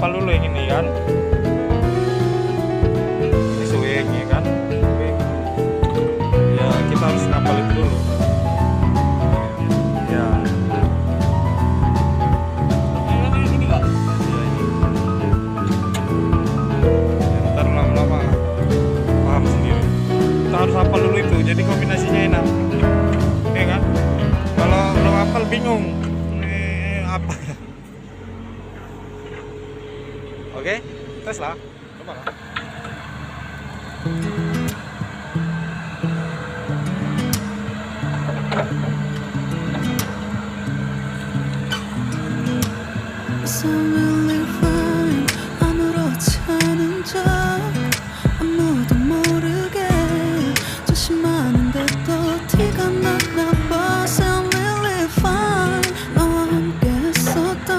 hafal dulu yang ini kan. Ini swing ya kan. Swing. Ya kita harus hafal itu dulu. Ya. Ini kak. Ya, ini. Ya, ntar lama-lama paham sendiri. Kita harus hafal dulu itu. Jadi kombinasinya enak. Ya kan? Kalau belum hafal bingung. Ini apa? Oke, tes lah. Coba lah. Really fine. 아무렇지 않은 척 아무도 모르게 조심하는데 또 티가 나나 봐. Sound really fine. 너와 함께 했었던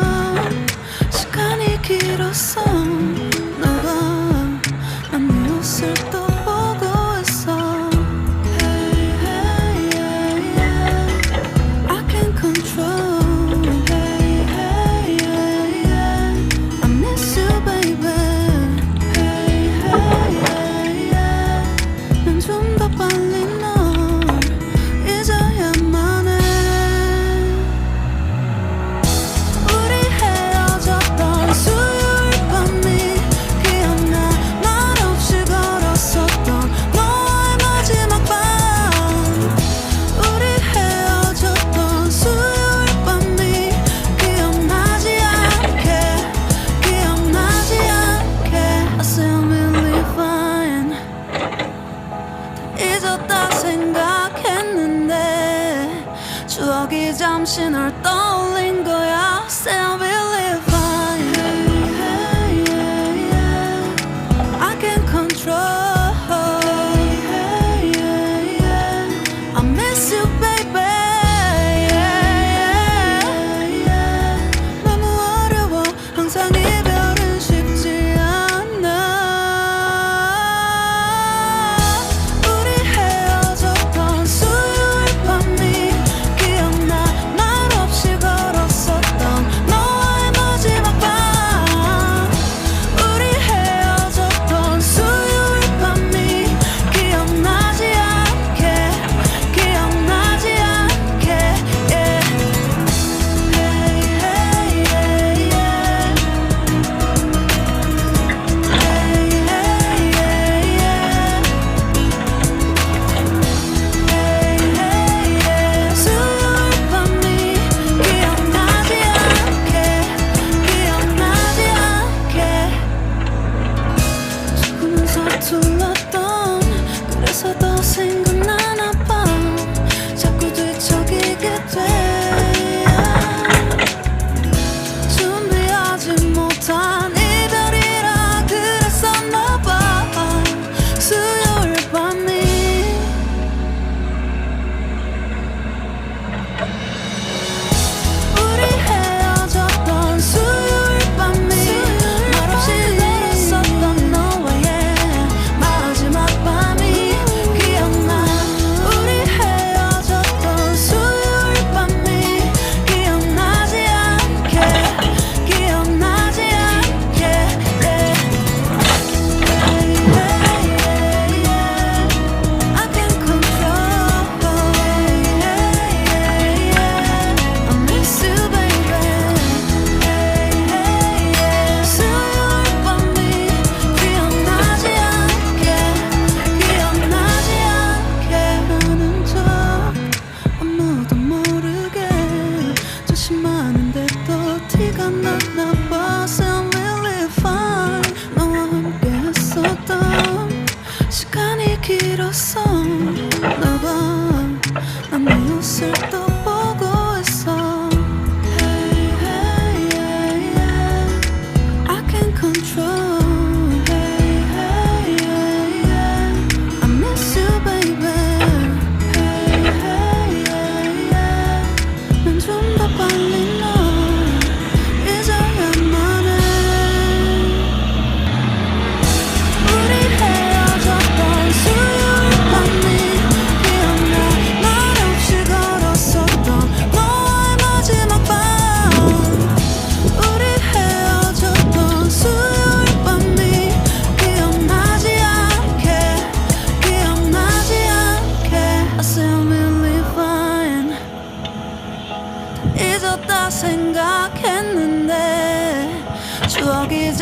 시간이 길었어. 너가 난 네 옷을 또 보고 있어. Hey, hey, yeah, yeah. I can't control. Hey, hey, yeah, yeah. I miss you, baby. Hey, hey, yeah, yeah. 난 좀 더 빨리 널 잊어야만 해. 우리 헤어졌던 수요일 밤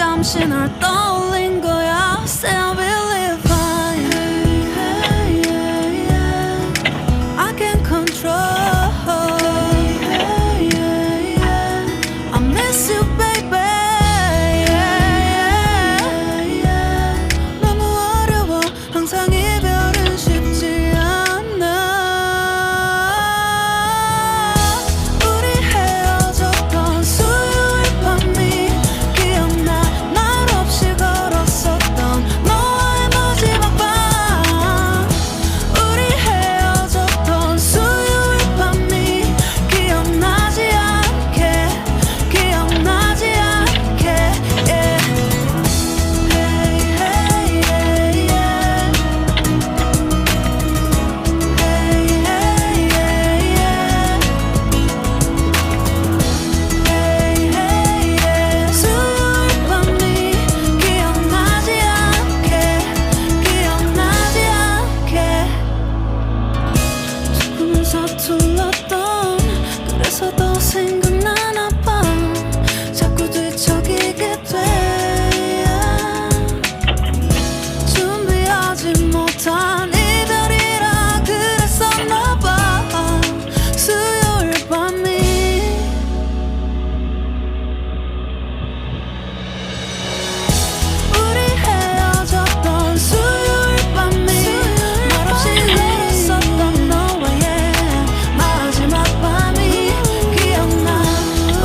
잠시 널 떠올린 거야. Say I will live fine. Hey, hey, yeah. I can control. Hey, hey, yeah. I miss you, baby. Yeah, yeah. 너무 어려워. 항상 이별은 쉽지 않아. 우리 헤어졌던 수요일 밤이 기억나. 말없이 걸었었던 너와의 마지막 밤. 우리 헤어졌던 수요일 밤이 기억나지 않게, 기억나지 않게. Yeah. Hey, hey, yeah, yeah. Hey, hey, yeah, yeah. Hey, hey, yeah. 수요일 밤이 기억나지 않게, 기억나지 않게. 조금은 서툴렀던 그래서 더 생각나나 봐. 자꾸 뒤척이게 돼. 준비하지 못한 이별이라 그랬었나 봐. 수요일 밤이 우리 헤어졌던 수요일 밤이 말없이 걸었었던 너와의 마지막 밤이 기억나.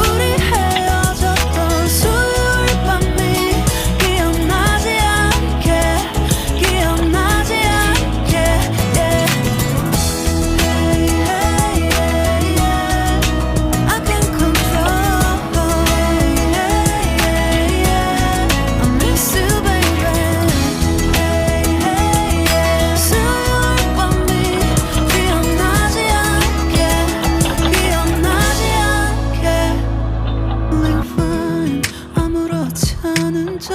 우리 헤어졌던 수요일 밤이 기억나지 않게, 기억나지 않게. Yeah. Hey, hey, yeah, yeah. I can control. Hey, hey, yeah. I miss you, baby. Hey, hey, yeah. 수요일 밤이 기억나지 않게, 기억나지 않게. Feeling fine, 아무렇지 않은 척